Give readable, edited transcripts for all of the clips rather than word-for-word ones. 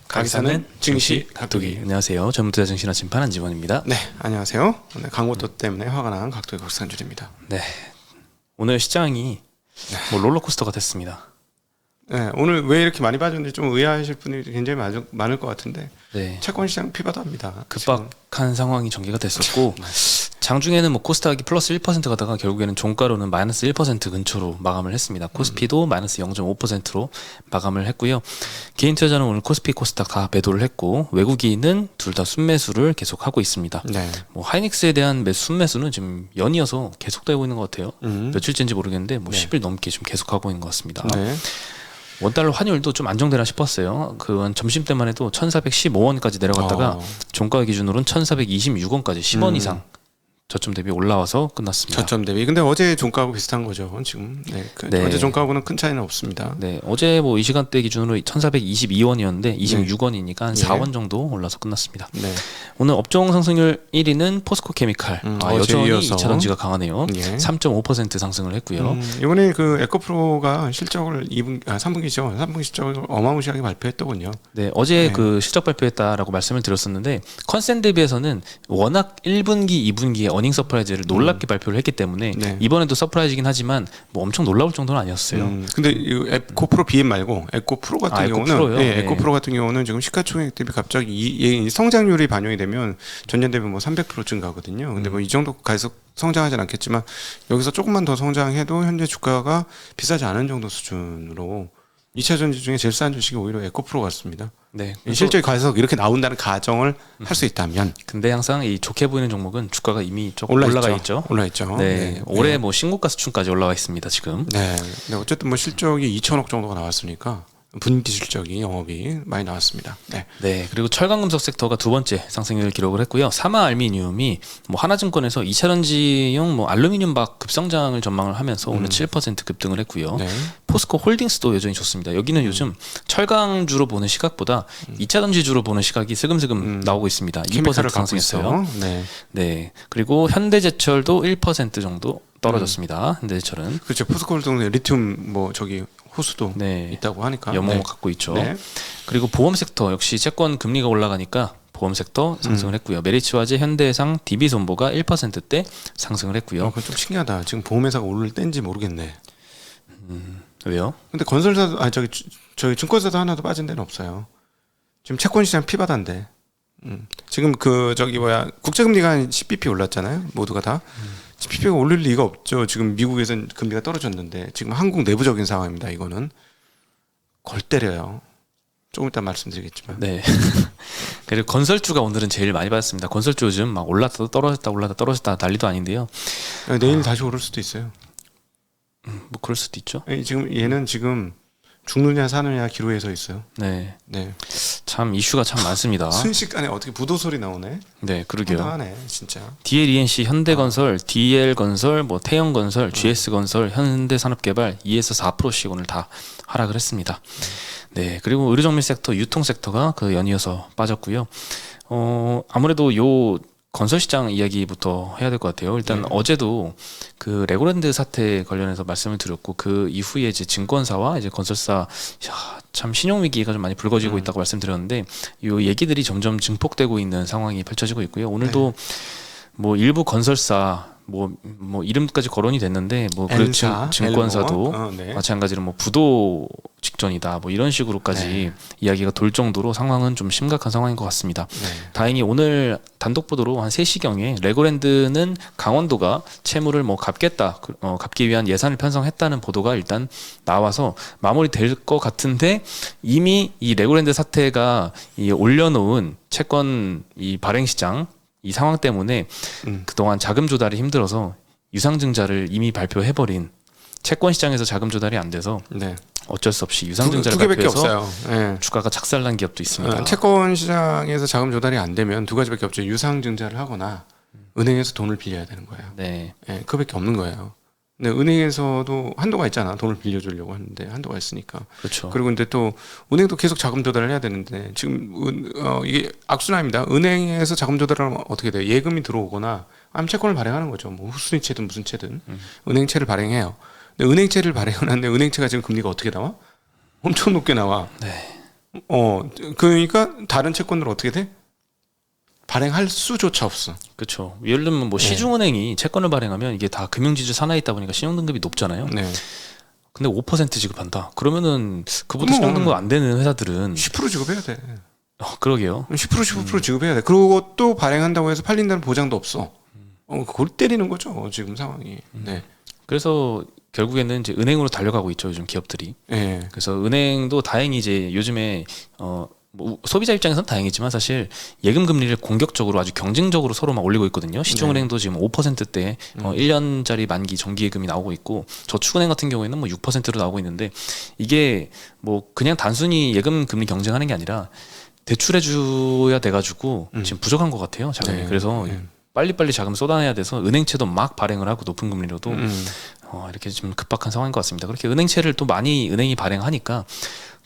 가기사는 증시 각도기. 안녕하세요. 전문투자 증시나 심판 한지원입니다. 네, 안녕하세요. 오늘 광고도 때문에 화가 난 각도기 국산줄입니다. 네, 오늘 시장이 뭐 롤러코스터가 됐습니다. 네, 오늘 왜 이렇게 많이 빠졌는지 좀 의아하실 분이 굉장히 많을 것 같은데 네, 채권 시장 피바다입니다. 급박한 상황이 전개가 됐었고 장중에는 뭐 코스닥이 플러스 1% 가다가 결국에는 종가로는 마이너스 1% 근처로 마감을 했습니다. 코스피도 마이너스 0.5%로 마감을 했고요. 개인 투자자는 오늘 코스피, 코스닥 다 매도를 했고 외국인은 둘 다 순매수를 계속하고 있습니다. 네. 뭐 하이닉스에 대한 순매수는 지금 연이어서 계속되고 있는 것 같아요. 며칠째인지 모르겠는데 뭐 10일 넘게 좀 계속하고 있는 것 같습니다. 네. 원달러 환율도 좀 안정되나 싶었어요. 그건 점심 때만 해도 1,415원까지 내려갔다가 종가 기준으로는 1,426원까지 10원 이상 저점 대비 올라와서 끝났습니다. 저점 대비. 근데 어제 종가하고 비슷한 거죠, 지금. 네. 네. 어제 종가하고는 큰 차이는 없습니다. 네, 어제 뭐 이 시간대 기준으로 1,422원이었는데 26원이니까 한 4원 정도 올라서 끝났습니다. 네. 오늘 업종 상승률 1위는 포스코 케미칼. 여전히 이어서. 2차 전지가 강하네요. 예. 3.5% 상승을 했고요. 이번에 그 에코프로가 실적을 3분기죠. 3분기 실적을 어마무시하게 발표했더군요. 네, 어제 네. 그 실적 발표했다라고 말씀을 드렸었는데 컨센 대비해서는 워낙 1분기, 2분기에 어닝 서프라이즈를 놀랍게 발표를 했기 때문에 네. 이번에도 서프라이즈긴 하지만 뭐 엄청 놀라울 정도는 아니었어요. 근데 이 에코프로 BM 말고 에코프로 같은 경우는 에코프로요? 네, 네. 에코프로 같은 경우는 지금 시가총액 대비 갑자기 이 성장률이 반영이 되면 전년 대비 뭐 300% 증가하거든요. 근데 뭐 이 정도 계속 성장하진 않겠지만 여기서 조금만 더 성장해도 현재 주가가 비싸지 않은 정도 수준으로 2차 전지 중에 제일 싼 주식이 오히려 에코프로 같습니다. 네. 실제 가서 이렇게 나온다는 가정을 할 수 있다면 근데 항상 이 좋게 보이는 종목은 주가가 이미 조금 올라가 있죠. 올라 있죠. 네. 올해 뭐 신고가 수준까지 올라와 있습니다, 지금. 네. 네. 어쨌든 뭐 실적이 2천억 정도가 나왔으니까 분기 실적이 영업이 많이 나왔습니다. 네. 네. 그리고 철강금속 섹터가 두 번째 상승률을 기록을 했고요. 사마 알미늄이 뭐 하나증권에서 2차 전지용 뭐 알루미늄 박 급성장을 전망을 하면서 오늘 7% 급등을 했고요. 네. 포스코 홀딩스도 여전히 좋습니다. 여기는 요즘 철강주로 보는 시각보다 2차 전지주로 보는 시각이 슬금슬금 나오고 있습니다. 2% 상승했어요. 네. 네. 그리고 현대제철도 1% 정도 떨어졌습니다. 현대제철은. 그렇죠. 포스코홀딩은 리튬 뭐 저기 호수도 네. 있다고 하니까 연봉을 갖고 있죠. 네. 그리고 보험 섹터 역시 채권 금리가 올라가니까 보험 섹터 상승을 했고요. 메리츠화재, 현대해상, DB손보가 1%대 상승을 했고요. 그건 좀 신기하다. 지금 보험회사가 오를 땐지 모르겠네. 왜요? 근데 건설사도 저기 증권사도 하나도 빠진 데는 없어요. 지금 채권 시장 피바다인데. 지금 그 저기 국제금리가 한 10bp 올랐잖아요. 모두가 다. 10bp가 올릴 리가 없죠. 지금 미국에서는 금리가 떨어졌는데 지금 한국 내부적인 상황입니다. 이거는 골 때려요. 조금 이따 말씀드리겠지만. 네. 그리고 건설주가 오늘은 제일 많이 받았습니다. 건설주 요즘 막 올랐다 떨어졌다 난리도 아닌데요. 내일 다시 오를 수도 있어요. 뭐 그럴 수도 있죠. 지금 얘는 지금 죽느냐 사느냐 기로에 서 있어요. 네. 네. 참 이슈가 참 많습니다. 순식간에 어떻게 부도 소리 나오네. 네, 그러게요. 황당하네, 진짜. DLENC, 현대건설, DL건설, 뭐 태영건설, GS건설, 현대산업개발 2에서 4%씩 오늘 다 하락을 했습니다. 네, 그리고 의료정밀 섹터, 유통 섹터가 그 연이어서 빠졌고요. 아무래도 요 건설 시장 이야기부터 해야 될 것 같아요. 일단 어제도 그 레고랜드 사태 관련해서 말씀을 드렸고 그 이후에 이제 증권사와 이제 건설사 참 신용 위기가 좀 많이 불거지고 있다고 말씀드렸는데 이 얘기들이 점점 증폭되고 있는 상황이 펼쳐지고 있고요. 오늘도 뭐 일부 건설사 뭐 이름까지 거론이 됐는데 뭐 그 증권사도 네. 마찬가지로 뭐 부도 직전이다 뭐 이런 식으로까지 이야기가 돌 정도로 상황은 좀 심각한 상황인 것 같습니다. 다행히 오늘 단독 보도로 한 3시경에 레고랜드는 강원도가 채무를 뭐 갚기 위한 예산을 편성했다는 보도가 일단 나와서 마무리될 것 같은데 이미 이 레고랜드 사태가 이 올려놓은 채권 이 발행 시장 이 상황 때문에 그동안 자금 조달이 힘들어서 유상증자를 이미 발표해버린 채권 시장에서 자금 조달이 안 돼서 어쩔 수 없이 유상증자를 두 개밖에 발표해서 없어요. 주가가 작살난 기업도 있습니다. 채권 시장에서 자금 조달이 안 되면 두 가지밖에 없죠. 유상증자를 하거나 은행에서 돈을 빌려야 되는 거예요. 네. 그거밖에 없는 거예요. 근데 은행에서도 한도가 있잖아. 돈을 빌려주려고 하는데 한도가 있으니까. 그렇죠. 그리고 근데 또 은행도 계속 자금 조달을 해야 되는데 지금 이게 악순환입니다. 은행에서 자금 조달하면 어떻게 돼요? 예금이 들어오거나 아니면 채권을 발행하는 거죠. 뭐 후순위채든 무슨 채든 은행채를 발행해요. 근데 은행채를 발행하는데 은행채가 지금 금리가 어떻게 나와? 엄청 높게 나와. 네. 그러니까 다른 채권들은 어떻게 돼? 발행할 수조차 없어. 그렇죠. 예를 들면 뭐 네. 시중은행이 채권을 발행하면 이게 다 금융지주 산하에 있다 보니까 신용등급이 높잖아요. 네. 근데 5% 지급한다. 그러면은 그보다 그럼 신용등급 안 되는 회사들은 10% 지급해야 돼. 그러게요. 10% 15% 지급해야 돼. 그리고 또 발행한다고 해서 팔린다는 보장도 없어. 골 때리는 거죠 지금 상황이. 네. 그래서 결국에는 이제 은행으로 달려가고 있죠 요즘 기업들이. 네. 그래서 은행도 다행히 이제 요즘에 뭐 소비자 입장에서는 다행이지만 사실 예금 금리를 공격적으로 아주 경쟁적으로 서로 막 올리고 있거든요. 시중은행도 지금 5%대 1년짜리 만기 정기 예금이 나오고 있고 저축은행 같은 경우에는 뭐 6%로 나오고 있는데 이게 뭐 그냥 단순히 예금 금리 경쟁하는 게 아니라 대출해 줘야 돼 가지고 지금 부족한 것 같아요. 자금이. 네. 그래서 빨리빨리 자금 쏟아내야 돼서 은행채도 막 발행을 하고 높은 금리로도 이렇게 좀 급박한 상황인 것 같습니다. 그렇게 은행채를 또 많이 은행이 발행하니까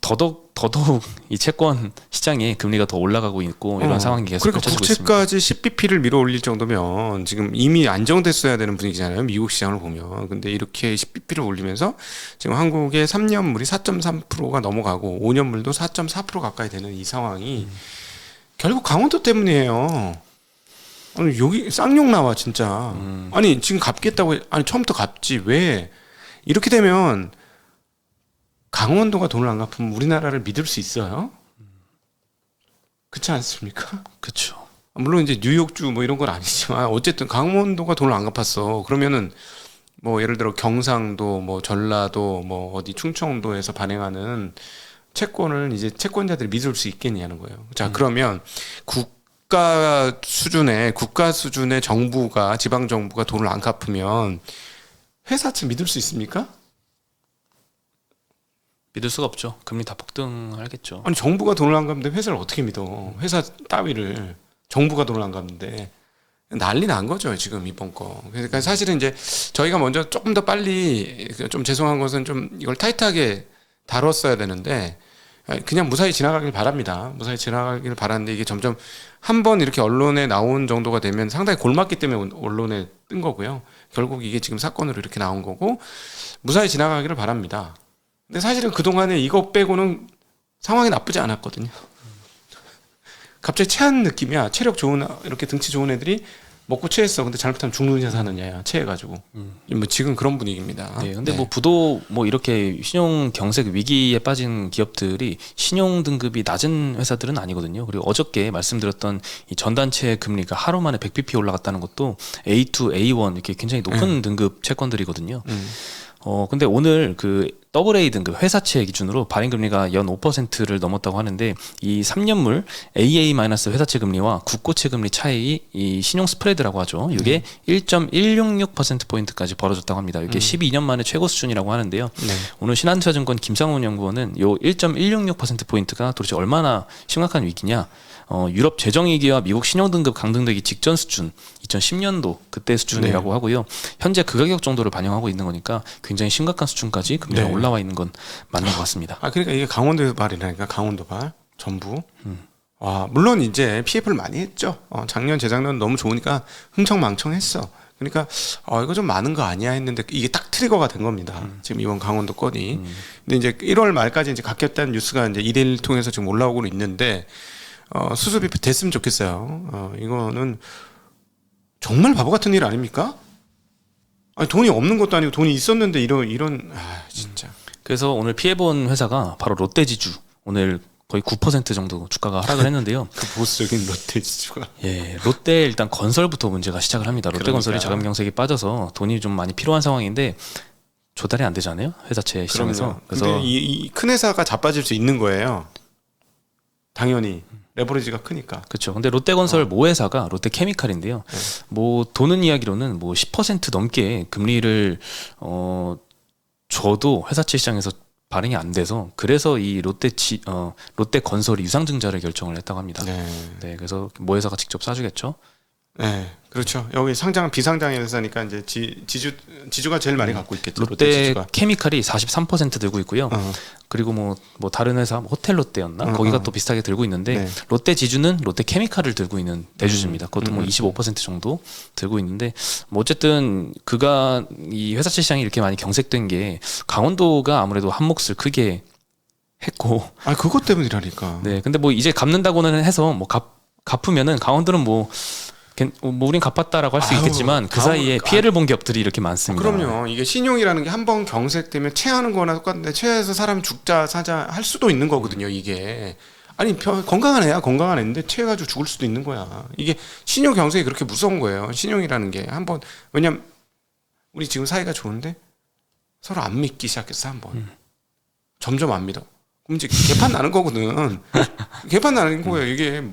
더더욱 이 채권 시장에 금리가 더 올라가고 있고 이런 상황이 계속 그러니까 펼쳐지고 있습니다. 국채까지 10bp를 밀어 올릴 정도면 지금 이미 안정됐어야 되는 분위기잖아요. 미국 시장을 보면. 근데 이렇게 10bp를 올리면서 지금 한국의 3년물이 4.3%가 넘어가고 5년물도 4.4% 가까이 되는 이 상황이 결국 강원도 때문이에요. 아니 여기 쌍욕 나와 진짜. 아니 지금 갚겠다고 아니 처음부터 갚지 왜 이렇게 되면 강원도가 돈을 안 갚으면 우리나라를 믿을 수 있어요? 그렇지 않습니까? 그렇죠. 물론 이제 뉴욕주 뭐 이런 건 아니지만 어쨌든 강원도가 돈을 안 갚았어. 그러면은 뭐 예를 들어 경상도 뭐 전라도 뭐 어디 충청도에서 발행하는 채권을 이제 채권자들이 믿을 수 있겠냐는 거예요. 자 그러면 국가 수준의 정부가 지방 정부가 돈을 안 갚으면 회사채 믿을 수 있습니까? 믿을 수가 없죠. 금리 다 폭등하겠죠. 아니 정부가 돈을 안 갚는데 회사를 어떻게 믿어? 회사 따위를 정부가 돈을 안 갚는데 난리 난 거죠 지금 이번 거. 그러니까 사실은 이제 저희가 먼저 조금 더 빨리 좀 죄송한 것은 좀 이걸 타이트하게 다뤘어야 되는데 그냥 무사히 지나가길 바랍니다. 무사히 지나가길 바라는데 이게 점점 한 번 이렇게 언론에 나온 정도가 되면 상당히 골맞기 때문에 언론에 뜬 거고요. 결국 이게 지금 사건으로 이렇게 나온 거고 무사히 지나가기를 바랍니다. 근데 사실은 그동안에 이거 빼고는 상황이 나쁘지 않았거든요. 갑자기 체한 느낌이야. 체력 좋은 이렇게 등치 좋은 애들이 먹고 체했어. 근데 잘못하면 죽느냐 사느냐야. 체해가지고. 뭐 지금 그런 분위기입니다. 네, 근데 뭐 부도 뭐 이렇게 신용 경색 위기에 빠진 기업들이 신용 등급이 낮은 회사들은 아니거든요. 그리고 어저께 말씀드렸던 이 전단체 금리가 하루 만에 100bp 올라갔다는 것도 A2, A1 이렇게 굉장히 높은 등급 채권들이거든요. 근데 오늘 그 AA 등급 회사채 기준으로 발행 금리가 연 5%를 넘었다고 하는데 이 3년물 AA- 회사채 금리와 국고채 금리 차이 이 신용 스프레드라고 하죠. 이게 1.166% 포인트까지 벌어졌다고 합니다. 이게 12년 만에 최고 수준이라고 하는데요. 네. 오늘 신한투자증권 김상훈 연구원은 요 1.166% 포인트가 도대체 얼마나 심각한 위기냐? 유럽 재정위기와 미국 신용등급 강등되기 직전 수준 2010년도 그때 수준이라고 네. 하고요. 현재 그 가격 정도를 반영하고 있는 거니까 굉장히 심각한 수준까지 금리가 네. 올라와 있는 건 맞는 것 같습니다. 그러니까 이게 강원도 발이라니까 강원도 발 전부. 물론 이제 PF를 많이 했죠. 작년 재작년 너무 좋으니까 흥청망청했어. 그러니까 이거 좀 많은 거 아니야 했는데 이게 딱 트리거가 된 겁니다. 지금 이번 강원도 건이. 근데 이제 1월 말까지 이제 갚겠다는 뉴스가 이제 이데일리를 통해서 지금 올라오고 있는데 수습이 됐으면 좋겠어요. 이거는 정말 바보 같은 일 아닙니까? 아니 돈이 없는 것도 아니고 돈이 있었는데 이런 진짜. 그래서 오늘 피해본 회사가 바로 롯데지주 오늘 거의 9% 정도 주가가 하락을 했는데요. 그 보수적인 롯데지주가. 예, 롯데 일단 건설부터 문제가 시작을 합니다. 롯데건설이 자금 경색이 빠져서 돈이 좀 많이 필요한 상황인데 조달이 안 되잖아요. 회사채 시장에서. 그래서 이 큰 회사가 자빠질 수 있는 거예요. 당연히 레버리지가 크니까. 그렇죠. 근데 롯데건설 모회사가 롯데케미칼인데요. 뭐 도는 이야기로는 뭐 10% 넘게 금리를 줘도 회사채 시장에서 발행이 안 돼서 그래서 이 롯데건설이 유상증자를 결정을 했다고 합니다. 네, 그래서 모회사가 직접 사주겠죠. 네, 그렇죠. 여기 상장 비상장의 회사니까 이제 지주가 제일 많이 갖고 있겠죠. 롯데케미칼이 43% 들고 있고요. 그리고 뭐 다른 회사 호텔 롯데였나 거기가 또 비슷하게 들고 있는데 네. 롯데지주는 롯데케미칼을 들고 있는 대주주입니다. 그것도 뭐 25% 정도 들고 있는데 뭐 어쨌든 그가 이 회사채 시장이 이렇게 많이 경색된 게 강원도가 아무래도 한 몫을 크게 했고. 아 그것 때문이라니까. 네, 근데 뭐 이제 갚는다고는 해서 뭐 갚으면은 강원들은 뭐 우린 갚았다라고 할 수 아유, 있겠지만 그 사이에 피해를 본 기업들이 이렇게 많습니다. 그럼요. 이게 신용이라는 게 한 번 경색되면 체하는 거나 똑같은데 체해서 사람 죽자 사자 할 수도 있는 거거든요. 이게 아니 건강한 애야 건강한 애인데 체해가지고 죽을 수도 있는 거야. 이게 신용 경색이 그렇게 무서운 거예요. 신용이라는 게 한번 왜냐면 우리 지금 사이가 좋은데 서로 안 믿기 시작했어 한번. 점점 안 믿어. 그럼 이제 개판 나는 거거든. 개판 나는 거예요. 이게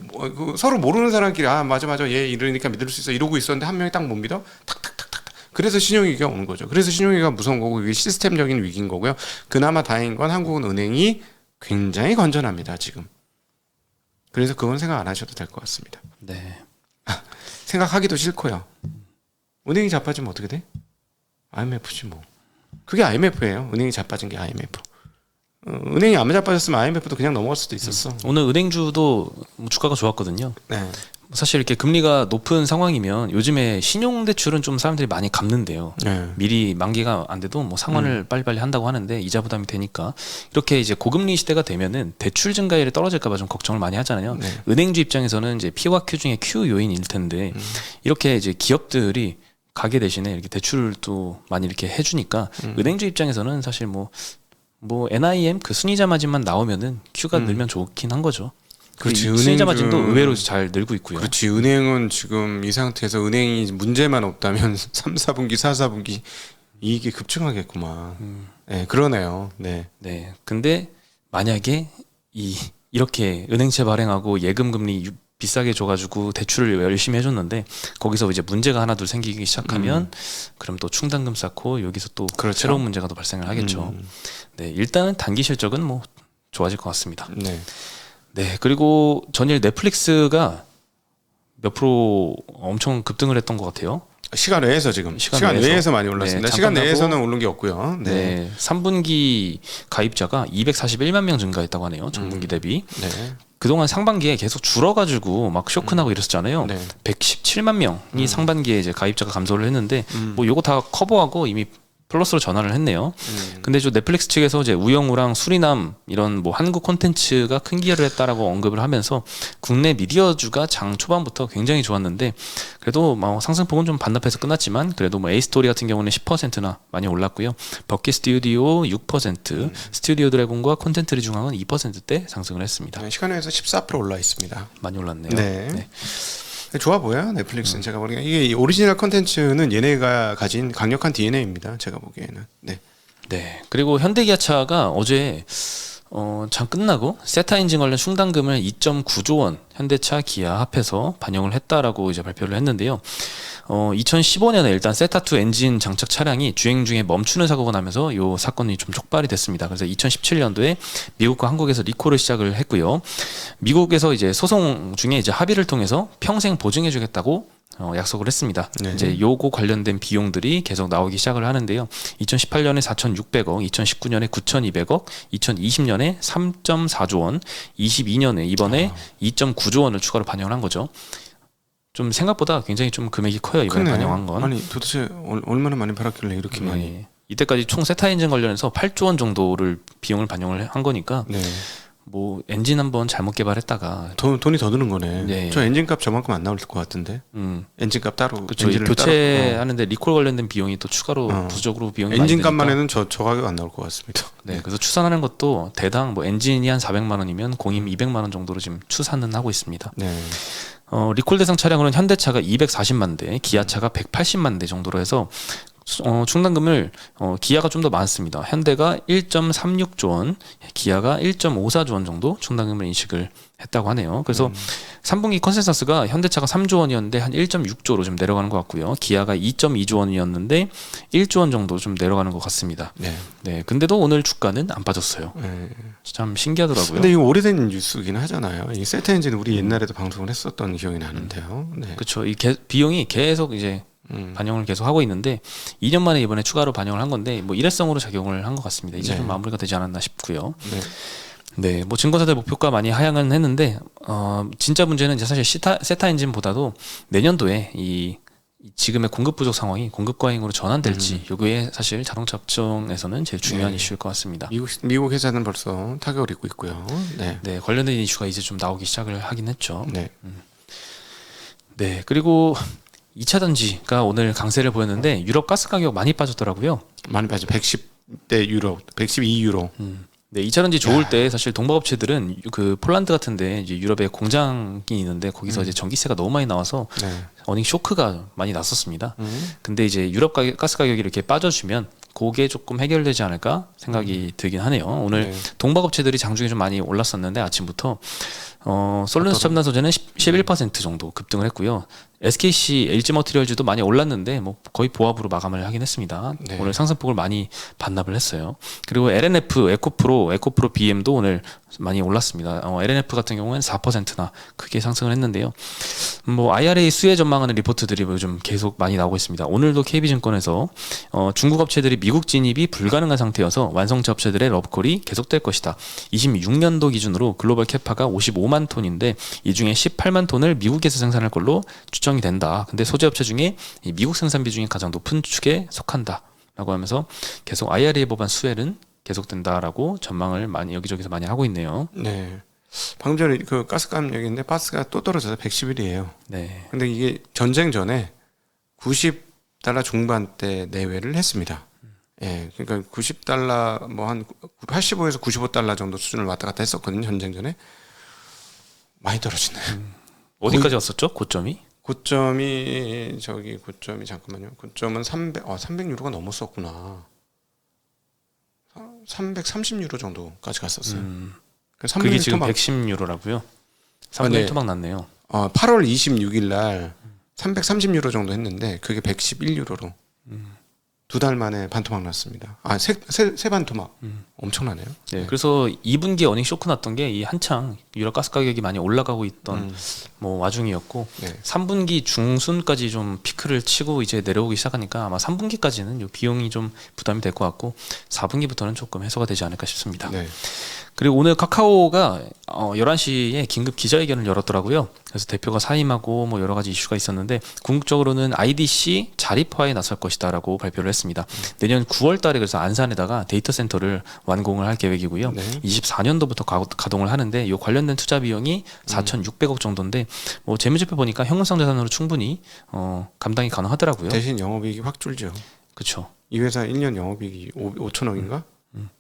서로 모르는 사람끼리 아 맞아 얘 이러니까 믿을 수 있어 이러고 있었는데 한 명이 딱 못 믿어. 탁탁탁탁. 그래서 신용위기가 오는 거죠. 그래서 신용위기가 무서운 거고 이게 시스템적인 위기인 거고요. 그나마 다행인 건 한국은 은행이 굉장히 건전합니다 지금. 그래서 그건 생각 안 하셔도 될 것 같습니다. 네. 생각하기도 싫고요. 은행이 자빠지면 어떻게 돼? IMF지 뭐. 그게 IMF예요. 은행이 자빠진 게 IMF. 은행이 안 자빠졌으면 IMF도 그냥 넘어갈 수도 있었어. 오늘 은행주도 주가가 좋았거든요. 네. 사실 이렇게 금리가 높은 상황이면 요즘에 신용대출은 좀 사람들이 많이 갚는데요. 네. 미리 만기가 안 돼도 뭐 상환을 빨리빨리 한다고 하는데 이자 부담이 되니까 이렇게 이제 고금리 시대가 되면은 대출 증가율이 떨어질까봐 좀 걱정을 많이 하잖아요. 네. 은행주 입장에서는 이제 P와 Q 중에 Q 요인일 텐데 이렇게 이제 기업들이 가계 대신에 이렇게 대출을 또 많이 이렇게 해주니까 은행주 입장에서는 사실 뭐 NIM 그 순이자 마진만 나오면은 Q가 늘면 좋긴 한 거죠. 그렇지. 순이자 마진도 의외로 잘 늘고 있고요. 그렇지. 은행은 지금 이 상태에서 은행이 문제만 없다면 3, 4분기, 4, 4분기 이익이 급증하겠구만. 네, 그러네요. 네. 네. 근데 만약에 이렇게 은행채 발행하고 예금 금리 비싸게 줘가지고 대출을 열심히 해줬는데 거기서 이제 문제가 하나 둘 생기기 시작하면 그럼 또 충당금 쌓고 여기서 또 그렇죠. 새로운 문제가 또 발생을 하겠죠. 네. 일단은 단기 실적은 뭐 좋아질 것 같습니다. 네. 네, 그리고 전일 넷플릭스가 몇 프로 엄청 급등을 했던 것 같아요. 시간 외에서 지금 시간 외에서 많이 올랐습니다. 네, 시간 내에서는 오른 게 없고요. 네. 네, 3분기 가입자가 241만 명 증가했다고 하네요. 전분기 대비. 네. 그동안 상반기에 계속 줄어가지고 막 쇼크나고 이랬었잖아요. 네. 117만 명이 상반기에 이제 가입자가 감소를 했는데 뭐 요거 다 커버하고 이미 플러스로 전환을 했네요. 근데 저 넷플릭스 측에서 이제 우영우랑 수리남 이런 뭐 한국 콘텐츠가 큰 기여를 했다라고 언급을 하면서 국내 미디어주가 장 초반부터 굉장히 좋았는데 그래도 뭐 상승폭은 좀 반납해서 끝났지만 그래도 뭐 에이스토리 같은 경우는 10%나 많이 올랐고요. 버킷 스튜디오 6%, 스튜디오 드래곤과 콘텐츠리 중앙은 2%대 상승을 했습니다. 네, 시간 외에서 14% 올라 있습니다. 많이 올랐네요. 네. 네. 좋아 보여요. 넷플릭스는 제가 보기에는 이게 오리지널 콘텐츠는 얘네가 가진 강력한 DNA입니다. 제가 보기에는. 네. 네. 그리고 현대기아차가 어제 장 끝나고 세타 엔진 관련 충당금을 2.9조 원 현대차 기아 합해서 반영을 했다라고 이제 발표를 했는데요. 2015년에 일단 세타2 엔진 장착 차량이 주행 중에 멈추는 사고가 나면서 이 사건이 좀 촉발이 됐습니다. 그래서 2017년도에 미국과 한국에서 리콜을 시작을 했고요. 미국에서 이제 소송 중에 이제 합의를 통해서 평생 보증해주겠다고 약속을 했습니다. 네. 이제 요거 관련된 비용들이 계속 나오기 시작을 하는데요. 2018년에 4,600억, 2019년에 9,200억, 2020년에 3.4조 원, 22년에 이번에 2.9조 원을 추가로 반영을 한 거죠. 좀 생각보다 굉장히 좀 금액이 커요. 이번에 크네. 반영한 건. 아니 도대체 얼마나 많이 팔았길래 이렇게 많이. 네. 이때까지 총 세타 엔진 관련해서 8조 원 정도를 비용을 반영을 한 거니까 네. 뭐 엔진 한번 잘못 개발했다가 돈이 더 드는 거네. 네. 저 엔진값 저만큼 안 나올 것 같은데. 엔진값 따로. 그렇죠. 엔진을 교체하는데 리콜 관련된 비용이 또 추가로 부수적으로 비용이 많이 엔진값만 드니까. 해는 저 가격 안 나올 것 같습니다. 네, 그래서 추산하는 것도 대당 뭐 엔진이 한 400만 원이면 공임 200만 원 정도로 지금 추산은 하고 있습니다. 네. 리콜 대상 차량으로는 현대차가 240만 대, 기아차가 180만 대 정도로 해서 충당금을 기아가 좀 더 많습니다. 현대가 1.36조 원, 기아가 1.54조 원 정도 충당금을 인식을 했다고 하네요. 그래서 3분기 컨센서스가 현대차가 3조 원이었는데 한 1.6조로 좀 내려가는 것 같고요. 기아가 2.2조 원이었는데 1조 원 정도 좀 내려가는 것 같습니다. 네. 네, 근데도 오늘 주가는 안 빠졌어요. 네. 참 신기하더라고요. 근데 이거 오래된 뉴스긴 하잖아요. 이 세타 엔진 우리 옛날에도 방송을 했었던 기억이 나는데요. 네. 그렇죠. 이 비용이 계속 이제 반영을 계속 하고 있는데 2년 만에 이번에 추가로 반영을 한 건데 뭐 일회성으로 작용을 한 것 같습니다. 이제 네. 좀 마무리가 되지 않았나 싶고요. 네. 네, 뭐 증권사들 목표가 많이 하향은 했는데 진짜 문제는 이제 사실 세타 엔진보다도 내년도에 이 지금의 공급 부족 상황이 공급 과잉으로 전환될지 요게 사실 자동차 업종에서는 제일 중요한 네. 이슈일 것 같습니다. 미국 회사는 벌써 타격을 입고 있고요. 네. 네, 관련된 이슈가 이제 좀 나오기 시작을 하긴 했죠. 네. 네, 그리고 2차 전지가 오늘 강세를 보였는데 유럽 가스 가격 많이 빠졌더라고요. 많이 빠져. 110대 유로, 112유로. 네, 2차 전지 좋을 때 사실 동박업체들은 그 폴란드 같은데 이제 유럽에 공장이 있는데 거기서 이제 전기세가 너무 많이 나와서 네. 어닝 쇼크가 많이 났었습니다. 근데 이제 유럽 가스 가격이 이렇게 빠져주면 그게 조금 해결되지 않을까 생각이 들긴 하네요. 오늘 네. 동박업체들이 장중에 좀 많이 올랐었는데 아침부터 솔루스 첨단 소재는 11% 정도 급등을 했고요. SKC, LG머티리얼즈도 많이 올랐는데 뭐 거의 보합으로 마감을 하긴 했습니다. 네. 오늘 상승폭을 많이 반납을 했어요. 그리고 LNF, 에코프로 BM도 오늘 많이 올랐습니다. LNF 같은 경우는 4%나 크게 상승을 했는데요. 뭐 IRA 수혜 전망하는 리포트들이 요즘 계속 많이 나오고 있습니다. 오늘도 KB증권에서 중국 업체들이 미국 진입이 불가능한 상태여서 완성차 업체들의 러브콜이 계속될 것이다. 26년도 기준으로 글로벌 캐파가 55만 톤인데 이 중에 18만 톤을 미국에서 생산할 걸로 추정이 된다. 근데 소재 업체 중에 이 미국 생산 비중이 가장 높은 축에 속한다라고 하면서 계속 IRA 법안 수혜는 계속된다라고 전망을 많이 여기저기서 많이 하고 있네요. 네. 방금 전에 그 가스감 얘기인데 가스가 또 떨어져서 110일이에요. 네. 근데 이게 전쟁 전에 90달러 중반대 내외를 했습니다. 예. 그러니까 90달러 뭐 한 85에서 95달러 정도 수준을 왔다 갔다 했었거든요. 전쟁 전에. 많이 떨어지네. 어디까지 왔었죠? 고점이? 고점이 잠깐만요. 고점은 300유로가 넘었었구나. 330유로 정도까지 갔었어요. 그게 지금 110유로라고요? 3분의 1 토막 났네요. 8월 26일 날 330유로 정도 했는데 그게 111유로로 두 달 만에 반토막 났습니다. 세 반토막. 엄청나네요. 네, 그래서 2분기에 어닝 쇼크 났던 게 이 한창 유럽 가스 가격이 많이 올라가고 있던 뭐 와중이었고 네. 3분기 중순까지 좀 피크를 치고 이제 내려오기 시작하니까 아마 3분기까지는 요 비용이 좀 부담이 될 것 같고 4분기부터는 조금 해소가 되지 않을까 싶습니다. 네. 그리고 오늘 카카오가 11시에 긴급 기자회견을 열었더라고요. 그래서 대표가 사임하고 뭐 여러 가지 이슈가 있었는데 궁극적으로는 IDC 자립화에 나설 것이다라고 발표를 했습니다. 내년 9월 달에 그래서 안산에다가 데이터 센터를 완공을 할 계획이고요. 네. 24년도부터 가동을 하는데 이 관련된 투자 비용이 4,600억 정도인데 뭐 재무제표 보니까 형용상 자산으로 충분히 감당이 가능하더라고요. 대신 영업이익이 확 줄죠. 그렇죠. 이 회사 1년 영업이익이 5천억인가?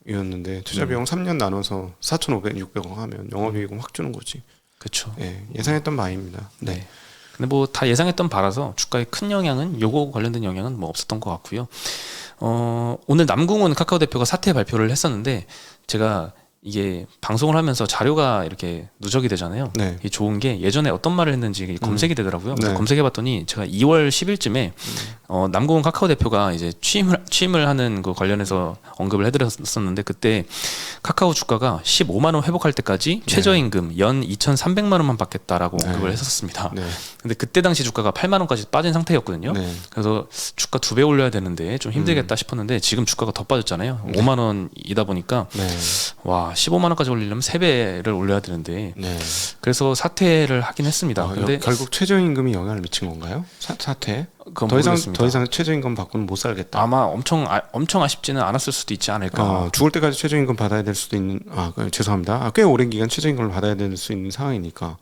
이었는데 투자 비용 3년 나눠서 4,500, 600억 하면 영업이익은 확 주는 거지. 그렇죠. 예, 예상했던 바입니다. 네. 근데 뭐 다 예상했던 바라서 주가에 큰 영향은 요거 관련된 영향은 뭐 없었던 것 같고요. 오늘 남궁훈 카카오 대표가 사퇴 발표를 했었는데 제가 이게 방송을 하면서 자료가 이렇게 누적이 되잖아요. 네. 이게 좋은 게 예전에 어떤 말을 했는지 검색이 되더라고요. 그래서 네. 검색해봤더니 제가 2월 10일쯤에 남궁훈 카카오 대표가 이제 취임을 하는 그 관련해서 언급을 해드렸었는데 그때 카카오 주가가 15만 원 회복할 때까지 최저임금 연 2,300만 원만 받겠다라고 언급을 했었습니다. 네. 근데 그때 당시 주가가 8만 원까지 빠진 상태였거든요. 네. 그래서 주가 2배 올려야 되는데 좀 힘들겠다 싶었는데 지금 주가가 더 빠졌잖아요. 5만 원이다 보니까 네. 와 15만 원까지 올리려면 3배를 올려야 되는데 네. 그래서 사퇴를 하긴 했습니다. 근데 결국 최저임금이 영향을 미친 건가요? 사태? 그건 더 모르겠습니다. 이상 최저임금 받고는 못 살겠다. 아마 엄청 아쉽지는 않았을 수도 있지 않을까. 죽을 때까지 최저임금 받아야 될 수도 있는. 죄송합니다. 꽤 오랜 기간 최저임금을 받아야 될 수 있는 상황이니까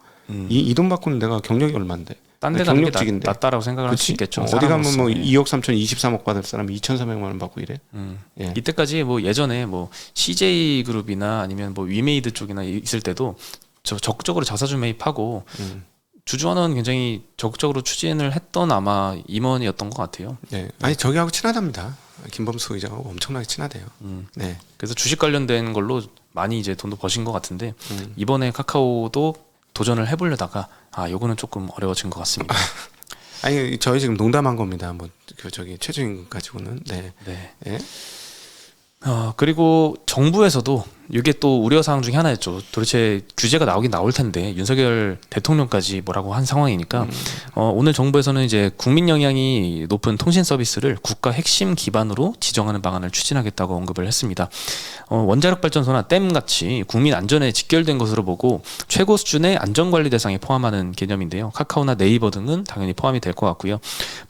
이 돈 받고는 내가 경력이 얼마인데? 딴 데 가는 게 경력직인데. 낫다라고 생각을 할 수 있겠죠. 어디 가면 뭐 사람으로서. 2억 3천 23억 받을 사람이 2,400만 원 받고 이래? 예. 이때까지 뭐 예전에 뭐 CJ 그룹이나 아니면 뭐 위메이드 쪽이나 있을 때도 적극적으로 자사주 매입하고 주주환원 굉장히 적극적으로 추진을 했던 아마 임원이었던 것 같아요. 네. 아니 저기하고 친하답니다. 김범수 의장하고 엄청나게 친하대요. 네. 그래서 주식 관련된 걸로 많이 이제 돈도 버신 것 같은데 이번에 카카오도 도전을 해보려다가 요거는 조금 어려워진 것 같습니다. 아니 저희 지금 농담한 겁니다. 뭐 최저임금 가지고는. 네. 네. 예? 그리고 정부에서도 이게 또 우려 사항 중에 하나였죠. 도대체 규제가 나오긴 나올 텐데 윤석열 대통령까지 뭐라고 한 상황이니까 오늘 정부에서는 이제 국민 영향이 높은 통신 서비스를 국가 핵심 기반으로 지정하는 방안을 추진하겠다고 언급을 했습니다. 원자력 발전소나 댐 같이 국민 안전에 직결된 것으로 보고 최고 수준의 안전관리 대상에 포함하는 개념인데요. 카카오나 네이버 등은 당연히 포함이 될 것 같고요.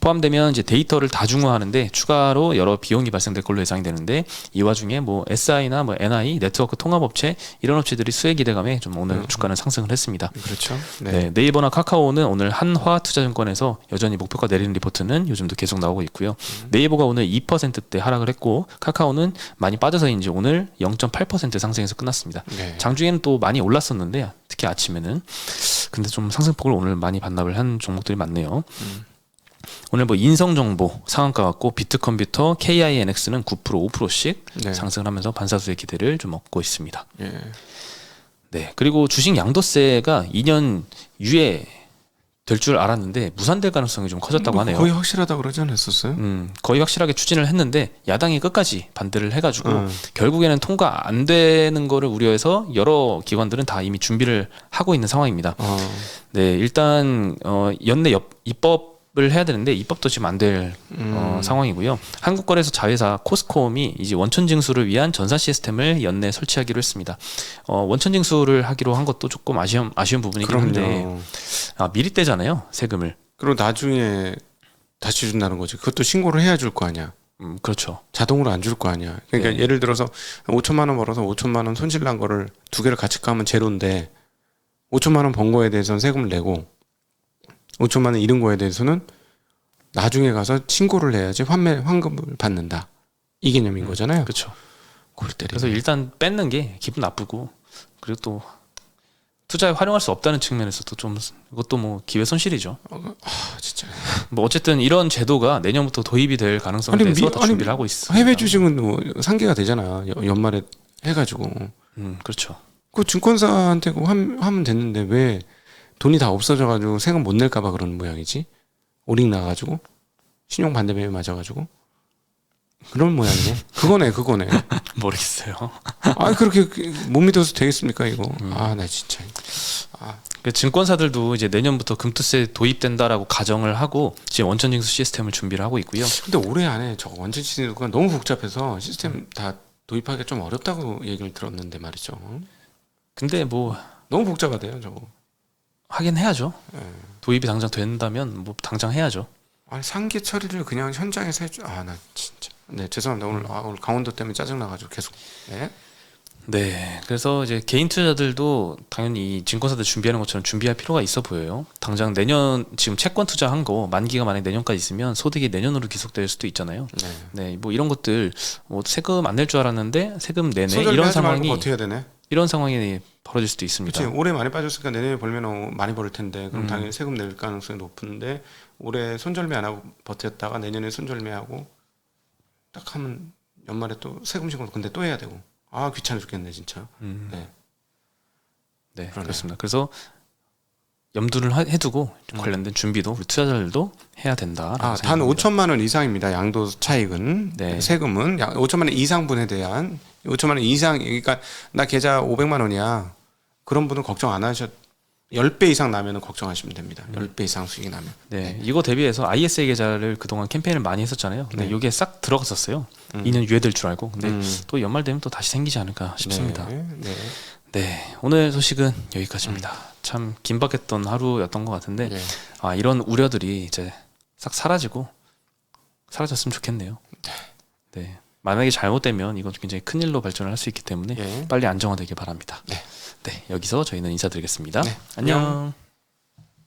포함되면 이제 데이터를 다중화하는데 추가로 여러 비용이 발생될 걸로 예상이 되는데 이 와중에 뭐 SI나 뭐 NI 네트워크 통합업체 이런 업체들이 수혜 기대감에 좀 오늘 주가는 상승을 했습니다. 그렇죠. 네. 네, 네이버나 카카오는 오늘 한화투자증권에서 여전히 목표가 내리는 리포트는 요즘도 계속 나오고 있고요. 네이버가 오늘 2%대 하락을 했고 카카오는 많이 빠져서인지 오늘 0.8% 상승해서 끝났습니다. 네. 장중에는 또 많이 올랐었는데 특히 아침에는 근데 좀 상승폭을 오늘 많이 반납을 한 종목들이 많네요. 오늘 뭐 인성정보 상한가 같고 비트컴퓨터, KINX는 9%, 5%씩 네. 상승을 하면서 반사수의 기대를 좀 얻고 있습니다. 예. 네, 그리고 주식 양도세가 2년 유예 될 줄 알았는데 무산될 가능성이 좀 커졌다고 하네요. 거의 확실하다고 그러지 않았었어요? 거의 확실하게 추진을 했는데 야당이 끝까지 반대를 해가지고 결국에는 통과 안 되는 거를 우려해서 여러 기관들은 다 이미 준비를 하고 있는 상황입니다. 네, 일단 연내 입법을 해야 되는데 입법도 지금 안 될 상황이고요. 한국거래소 자회사 코스코홈이 이제 원천징수를 위한 전산 시스템을 연내 설치하기로 했습니다. 원천징수를 하기로 한 것도 조금 아쉬운 부분이긴 한데 미리 떼잖아요 세금을. 그리고 나중에 다시 준다는 거지. 그것도 신고를 해야 줄 거 아니야. 그렇죠. 자동으로 안 줄 거 아니야. 그러니까 네. 예를 들어서 5천만 원 벌어서 5천만 원 손실 난 거를 두 개를 같이 까면 제로인데 5천만 원 번 거에 대해서는 세금을 내고 5천만 원 잃은 거에 대해서는 나중에 가서 신고를 해야지 환급을 받는다. 이 개념인 거잖아요. 그렇죠. 골 때리네. 그래서 일단 뺏는 게 기분 나쁘고 그리고 또 투자에 활용할 수 없다는 측면에서도 좀 이것도 뭐 기회 손실이죠. 진짜. 뭐 어쨌든 이런 제도가 내년부터 도입이 될 가능성에 대해서 더 준비를 하고 있습니다. 해외 주식은 뭐 상계가 되잖아. 연말에 해가지고. 그렇죠. 그 증권사한테 그거 하면 됐는데 왜 돈이 다 없어져가지고 세금 못 낼까봐 그러는 모양이지? 오링 나가지고 신용 반대매매 맞아가지고 그런 모양이네. 그거네. 모르겠어요. 아 그렇게 못 믿어서 되겠습니까 이거? 아 나 진짜. 그 증권사들도 이제 내년부터 금투세 도입된다라고 가정을 하고 지금 원천징수 시스템을 준비를 하고 있고요. 근데 올해 안에 저 원천징수가 너무 복잡해서 시스템 다 도입하기가 좀 어렵다고 얘기를 들었는데 말이죠. 근데 뭐 너무 복잡하대요 저거. 하긴 해야죠. 예. 도입이 당장 된다면 뭐 당장 해야죠. 아니 상계 처리를 그냥 현장에서 해줘. 아 나 진짜. 네 죄송합니다. 오늘 강원도 때문에 짜증 나가지고 계속. 네. 네, 그래서 이제 개인 투자들도 당연히 이 증권사들 준비하는 것처럼 준비할 필요가 있어 보여요. 당장 내년 지금 채권 투자한 거 만기가 만약 내년까지 있으면 소득이 내년으로 기속될 수도 있잖아요. 네. 네, 뭐 이런 것들 뭐 세금 안 낼 줄 알았는데 세금 내네 이런 이런 상황이 버텨야 되네. 이런 상황이 벌어질 수도 있습니다. 그렇지. 올해 많이 빠졌으니까 내년에 벌면 많이 벌을 텐데 그럼 당연히 세금 낼 가능성이 높은데 올해 손절매 안 하고 버텼다가 내년에 손절매하고 딱 하면 연말에 또 세금 신고 근데 또 해야 되고 아 귀찮아 죽겠네 진짜. 네. 네, 그러네요. 그렇습니다. 그래서 염두를 해두고 관련된 준비도 우리 투자자들도 해야 된다. 단 5천만 원 이상입니다. 양도 차익은 네. 세금은 5천만 원 이상분에 대한 5천만 원 이상 그러니까 나 계좌 500만 원이야. 그런 분은 걱정 안 하셔. 10배 이상 나면은 걱정하시면 됩니다. 10배 이상 수익이 나면. 네, 이거 대비해서 ISA 계좌를 그동안 캠페인을 많이 했었잖아요. 근데 네. 이게 싹 들어갔었어요. 2년 유예될 줄 알고. 근데 또 연말 되면 또 다시 생기지 않을까 싶습니다. 네. 네, 오늘 소식은 여기까지입니다. 참 긴박했던 하루였던 것 같은데 네. 이런 우려들이 이제 싹 사라졌으면 좋겠네요. 네, 만약에 잘못되면 이건 굉장히 큰 일로 발전을 할 수 있기 때문에 네. 빨리 안정화되길 바랍니다. 네. 네, 여기서 저희는 인사드리겠습니다. 네, 안녕.